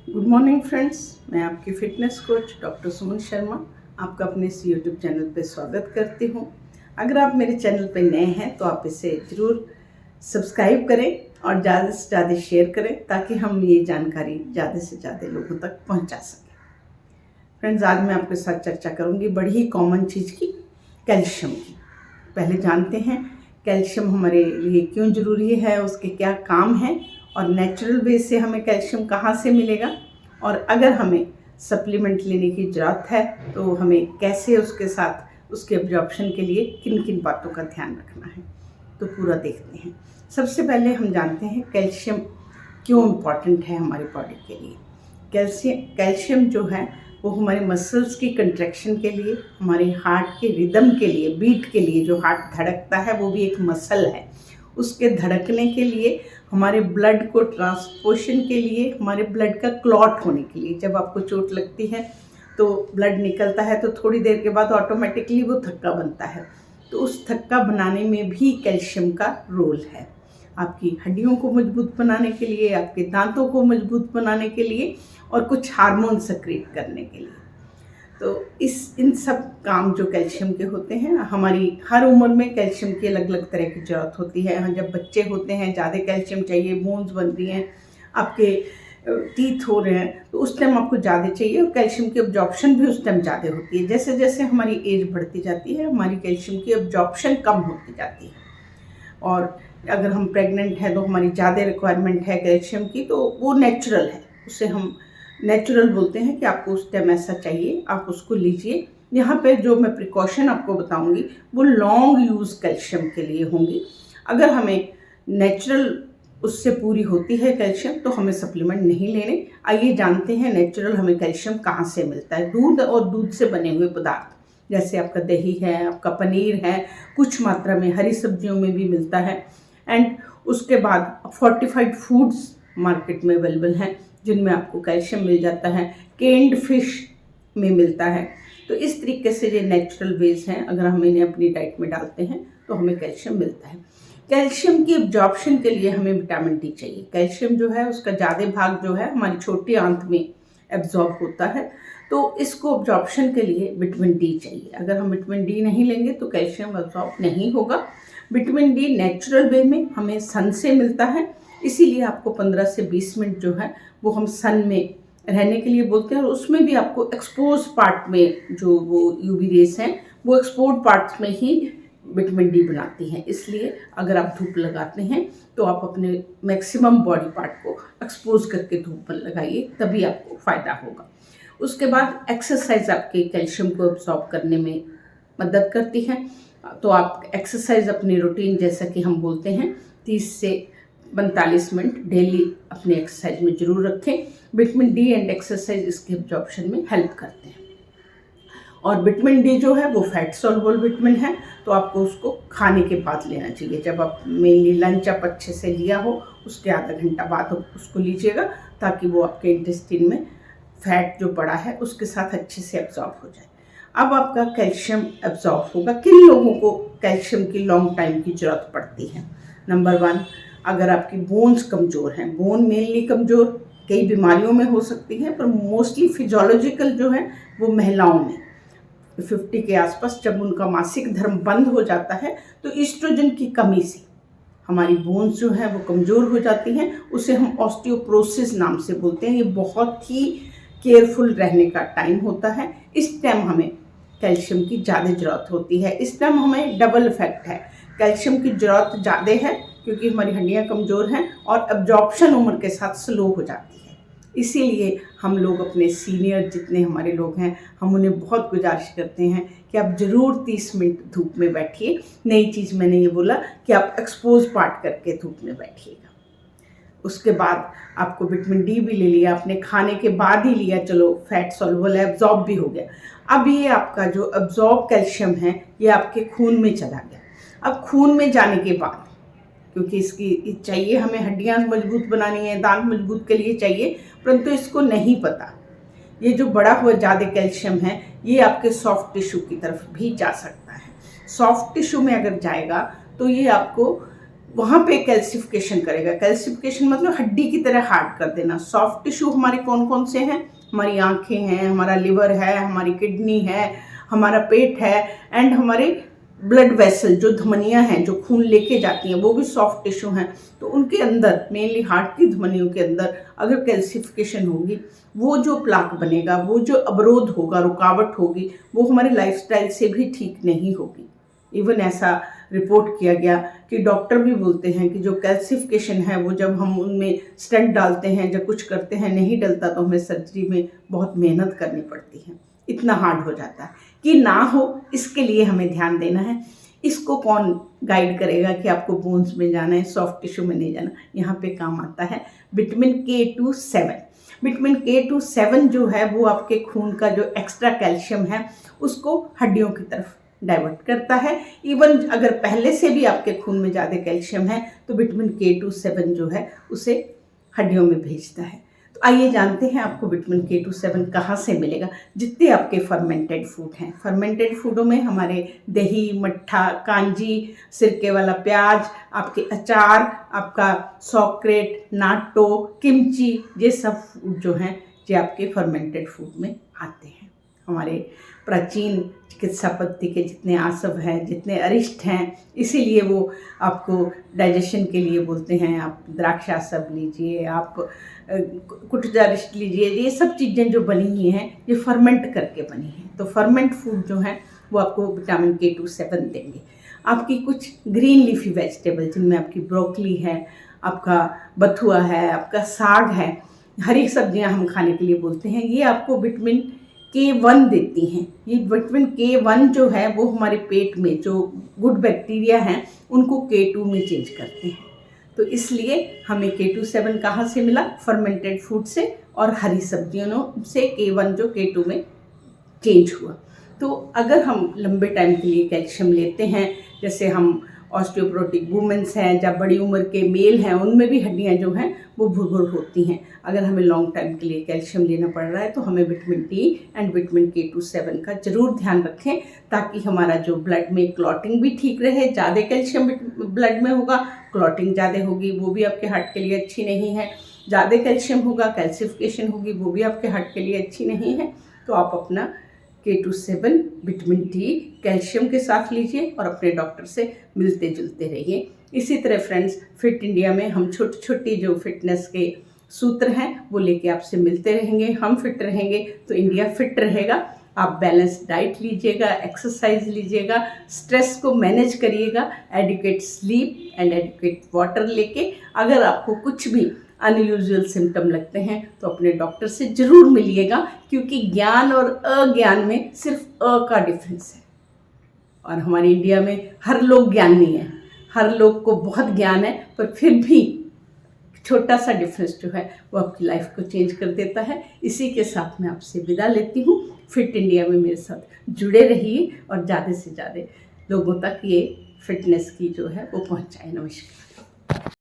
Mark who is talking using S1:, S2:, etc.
S1: Good morning friends, मैं आपकी fitness coach doctor Suman Sharma आपका अपने इस यूट्यूब चैनल पे स्वागत करती हूँ। अगर आप मेरे चैनल पे नए हैं तो आप इसे ज़रूर सब्सक्राइब करें और ज़्यादा से ज़्यादा शेयर करें ताकि हम ये जानकारी ज़्यादा से ज़्यादा लोगों तक पहुँचा सकें। फ्रेंड्स, आज मैं आपके साथ चर्चा करूँगी बड़ी ही कॉमन चीज़ की, कैल्शियम की। पहले जानते हैं कैल्शियम हमारे लिए क्यों ज़रूरी है, उसके क्या काम हैं और नेचुरल वे से हमें कैल्शियम कहाँ से मिलेगा, और अगर हमें सप्लीमेंट लेने की ज़रूरत है तो हमें कैसे उसके साथ उसके एब्जॉर्प्शन के लिए किन किन बातों का ध्यान रखना है, तो पूरा देखते हैं। सबसे पहले हम जानते हैं कैल्शियम क्यों इम्पॉर्टेंट है हमारी बॉडी के लिए। कैल्शियम जो है वो हमारे मसल्स की कंट्रैक्शन के लिए, हमारे हार्ट के रिदम के लिए, बीट के लिए, जो हार्ट धड़कता है वो भी एक मसल है, उसके धड़कने के लिए, हमारे ब्लड को ट्रांसपोर्शन के लिए, हमारे ब्लड का क्लॉट होने के लिए। जब आपको चोट लगती है तो ब्लड निकलता है तो थोड़ी देर के बाद ऑटोमेटिकली वो थक्का बनता है, तो उस थक्का बनाने में भी कैल्शियम का रोल है। आपकी हड्डियों को मजबूत बनाने के लिए, आपके दांतों को मजबूत बनाने के लिए और कुछ हार्मोन सक्रिएट करने के लिए। तो इन सब काम जो कैल्शियम के होते हैं, हमारी हर उम्र में कैल्शियम की अलग अलग तरह की ज़रूरत होती है। जब बच्चे होते हैं ज़्यादा कैल्शियम चाहिए, बोन्स बन रही हैं, आपके टीथ हो रहे हैं, तो उस टाइम आपको ज़्यादा चाहिए और कैल्शियम की अब्जॉर्प्शन भी उस टाइम ज़्यादा होती है। जैसे जैसे हमारी एज बढ़ती जाती है हमारी कैल्शियम की अब्जॉर्प्शन कम होती जाती है, और अगर हम प्रेग्नेंट हैं तो हमारी ज़्यादा रिक्वायरमेंट है कैल्शियम की, तो वो नेचुरल है, उसे हम नेचुरल बोलते हैं कि आपको उस टाइम ऐसा चाहिए, आप उसको लीजिए। यहाँ पे जो मैं प्रिकॉशन आपको बताऊंगी वो लॉन्ग यूज़ कैल्शियम के लिए होंगी। अगर हमें नेचुरल उससे पूरी होती है कैल्शियम तो हमें सप्लीमेंट नहीं लेने। आइए जानते हैं नेचुरल हमें कैल्शियम कहाँ से मिलता है। दूध और दूध से बने हुए पदार्थ जैसे आपका दही है, आपका पनीर है, कुछ मात्रा में हरी सब्जियों में भी मिलता है। एंड उसके बाद फोर्टिफाइड फूड्स मार्केट में अवेलेबल हैं जिनमें आपको कैल्शियम मिल जाता है। केन्ड फिश में मिलता है। तो इस तरीके से ये नेचुरल वेज हैं, अगर हम इन्हें अपनी डाइट में डालते हैं तो हमें कैल्शियम मिलता है। कैल्शियम की एब्जॉर्प्शन के लिए हमें विटामिन डी चाहिए। कैल्शियम जो है उसका ज़्यादा भाग जो है हमारी छोटी आंत में एब्जॉर्ब होता है, तो इसको एब्जॉर्प्शन के लिए विटामिन डी चाहिए। अगर हम विटामिन डी नहीं लेंगे तो कैल्शियम एब्जॉर्ब नहीं होगा। विटामिन डी नेचुरल वे में हमें सन से मिलता है, इसीलिए आपको 15 से 20 मिनट जो है वो हम सन में रहने के लिए बोलते हैं। और उसमें भी आपको एक्सपोज पार्ट में जो वो यूवी रेस हैं वो एक्सपोज पार्ट्स में ही विटामिन डी बनाती हैं। इसलिए अगर आप धूप लगाते हैं तो आप अपने मैक्सिमम बॉडी पार्ट को एक्सपोज करके धूप पर लगाइए, तभी आपको फ़ायदा होगा। उसके बाद एक्सरसाइज आपके कैल्शियम को एब्जॉर्ब करने में मदद करती है। तो आप एक्सरसाइज अपनी रूटीन, जैसा कि हम बोलते हैं 30 से 45 मिनट डेली अपने एक्सरसाइज में ज़रूर रखें। विटामिन डी एंड एक्सरसाइज इसके एब्जॉर्प्शन में हेल्प करते हैं। और विटामिन डी जो है वो फैट सॉल्युबल विटामिन है, तो आपको उसको खाने के बाद लेना चाहिए। जब आप मेनली लंच आप अच्छे से लिया हो उसके आधा घंटा बाद उसको लीजिएगा, ताकि वो आपके इंटेस्टाइन में फैट जो पड़ा है उसके साथ अच्छे से एब्जॉर्ब हो जाए। अब आपका कैल्शियम एब्जॉर्ब होगा। किन लोगों को कैल्शियम की लॉन्ग टाइम की ज़रूरत पड़ती है? नंबर 1, अगर आपकी बोन्स कमज़ोर हैं। बोन मेनली कमज़ोर कई बीमारियों में हो सकती है, पर मोस्टली फिजियोलॉजिकल जो है वो महिलाओं में 50 के आसपास जब उनका मासिक धर्म बंद हो जाता है तो ईस्ट्रोजन की कमी से हमारी बोन्स जो है वो कमज़ोर हो जाती हैं। उसे हम ऑस्टियोप्रोसिस नाम से बोलते हैं। ये बहुत ही केयरफुल रहने का टाइम होता है। इस टाइम हमें कैल्शियम की ज़्यादा ज़रूरत होती है। इस टाइम हमें डबल इफेक्ट है, कैल्शियम की ज़रूरत ज़्यादा है क्योंकि हमारी हड्डियाँ कमज़ोर हैं और एब्जॉर्प्शन उम्र के साथ स्लो हो जाती है। इसीलिए हम लोग अपने सीनियर जितने हमारे लोग हैं, हम उन्हें बहुत गुजारिश करते हैं कि आप ज़रूर 30 मिनट धूप में बैठिए। नई चीज़ मैंने ये बोला कि आप एक्सपोज पार्ट करके धूप में बैठिएगा। उसके बाद आपको विटामिन डी भी ले लिया, आपने खाने के बाद ही लिया, चलो फैट सॉल्युबल है, एब्जॉर्ब भी हो गया। अब ये आपका जो एब्जॉर्ब कैल्शियम है ये आपके खून में चला गया। अब खून में जाने के बाद, क्योंकि इसकी चाहिए हमें, हड्डियाँ मजबूत बनानी है, दांत मजबूत के लिए चाहिए, परंतु इसको नहीं पता ये जो बड़ा हुआ ज़्यादा कैल्शियम है ये आपके सॉफ्ट टिश्यू की तरफ भी जा सकता है। सॉफ्ट टिश्यू में अगर जाएगा तो ये आपको वहाँ पे कैल्सिफिकेशन करेगा। कैल्सिफिकेशन मतलब हड्डी की तरह हार्ड कर देना। सॉफ्ट टिश्यू हमारे कौन कौन से हैं? हमारी आंखें हैं, हमारा लिवर है, हमारी किडनी है, हमारा पेट है, एंड हमारे ब्लड वेसल जो धमनियां हैं जो खून लेके जाती हैं वो भी सॉफ्ट टिश्यू हैं। तो उनके अंदर मेनली हार्ट की धमनियों के अंदर अगर कैल्सिफिकेशन होगी, वो जो प्लाक बनेगा, वो जो अवरोध होगा, रुकावट होगी, वो हमारे लाइफस्टाइल से भी ठीक नहीं होगी। इवन ऐसा रिपोर्ट किया गया कि डॉक्टर भी बोलते हैं कि जो कैल्सिफिकेशन है वो जब हम उनमें स्टेंट डालते हैं, जब कुछ करते हैं, नहीं डलता तो हमें सर्जरी में बहुत मेहनत करनी पड़ती है, इतना हार्ड हो जाता है। कि ना हो इसके लिए हमें ध्यान देना है। इसको कौन गाइड करेगा कि आपको बोन्स में जाना है, सॉफ्ट टिश्यू में नहीं जाना? यहाँ पे काम आता है विटामिन K27। विटामिन K27 जो है वो आपके खून का जो एक्स्ट्रा कैल्शियम है उसको हड्डियों की तरफ डाइवर्ट करता है। इवन अगर पहले से भी आपके खून में ज़्यादा कैल्शियम है तो विटामिन K27 जो है उसे हड्डियों में भेजता है। तो आइए जानते हैं आपको विटामिन K27 कहाँ से मिलेगा। जितने आपके फर्मेंटेड फूड हैं, फर्मेंटेड फूडों में हमारे दही, मट्ठा, कांजी, सिरके वाला प्याज, आपके अचार, आपका सॉक्रेट, नाटो, किमची, ये सब फूड जो हैं ये आपके फर्मेंटेड फूड में आते हैं। हमारे प्राचीन चिकित्सा पद्धति के जितने आसव हैं, जितने अरिष्ट हैं, इसीलिए वो आपको डाइजेशन के लिए बोलते हैं। आप द्राक्ष आसव लीजिए, आप कुटजारिष्ट लीजिए, ये सब चीज़ें जो बनी हुई हैं ये फर्मेंट करके बनी हैं। तो फर्मेंट फूड जो हैं वो आपको विटामिन K27 देंगे। आपकी कुछ ग्रीन लीफी वेजिटेबल जिनमें आपकी ब्रोकली है, आपका बथुआ है, आपका साग है, हरी सब्जियां हम खाने के लिए बोलते हैं, ये आपको विटामिन K1 देती हैं। ये विटामिन K1 जो है वो हमारे पेट में जो गुड बैक्टीरिया हैं उनको K2 में चेंज करते हैं। तो इसलिए हमें K27 कहाँ से मिला? फर्मेंटेड फूड से और हरी सब्जियों से K1 जो K2 में चेंज हुआ। तो अगर हम लंबे टाइम के लिए कैल्शियम लेते हैं, जैसे हम ऑस्टियोपोरोटिक वुमेन्स हैं, जब बड़ी उम्र के मेल हैं, उनमें भी हड्डियां जो हैं वो भुरभुर होती हैं। अगर हमें लॉन्ग टाइम के लिए कैल्शियम लेना पड़ रहा है तो हमें vitamin D and vitamin K27 का जरूर ध्यान रखें, ताकि हमारा जो ब्लड में क्लॉटिंग भी ठीक रहे। ज़्यादा कैल्शियम ब्लड में होगा, क्लॉटिंग ज़्यादा होगी, वो भी आपके हार्ट के लिए अच्छी नहीं है। ज़्यादा कैल्शियम होगा, कैल्सिफिकेशन होगी, वो भी आपके हार्ट के लिए अच्छी नहीं है। तो आप अपना K27 विटामिन D कैल्शियम के साथ लीजिए और अपने डॉक्टर से मिलते जुलते रहिए। इसी तरह फ्रेंड्स, फिट इंडिया में हम छोटी छोटी जो फिटनेस के सूत्र हैं वो लेके आपसे मिलते रहेंगे। हम फिट रहेंगे तो इंडिया फिट रहेगा। आप बैलेंस डाइट लीजिएगा, एक्सरसाइज लीजिएगा, स्ट्रेस को मैनेज करिएगा, adequate sleep and adequate water लेके। अगर आपको कुछ भी अनयूजुअल सिम्टम लगते हैं तो अपने डॉक्टर से ज़रूर मिलिएगा, क्योंकि ज्ञान और अज्ञान में सिर्फ का डिफरेंस है। और हमारे इंडिया में हर लोग ज्ञानी है, हर लोग को बहुत ज्ञान है, पर फिर भी छोटा सा डिफरेंस जो है वो आपकी लाइफ को चेंज कर देता है। इसी के साथ मैं आपसे विदा लेती हूँ। फिट इंडिया में मेरे साथ जुड़े रहिए और ज़्यादा से ज़्यादा लोगों तक ये फिटनेस की जो है वो पहुँचाए। नमस्कार।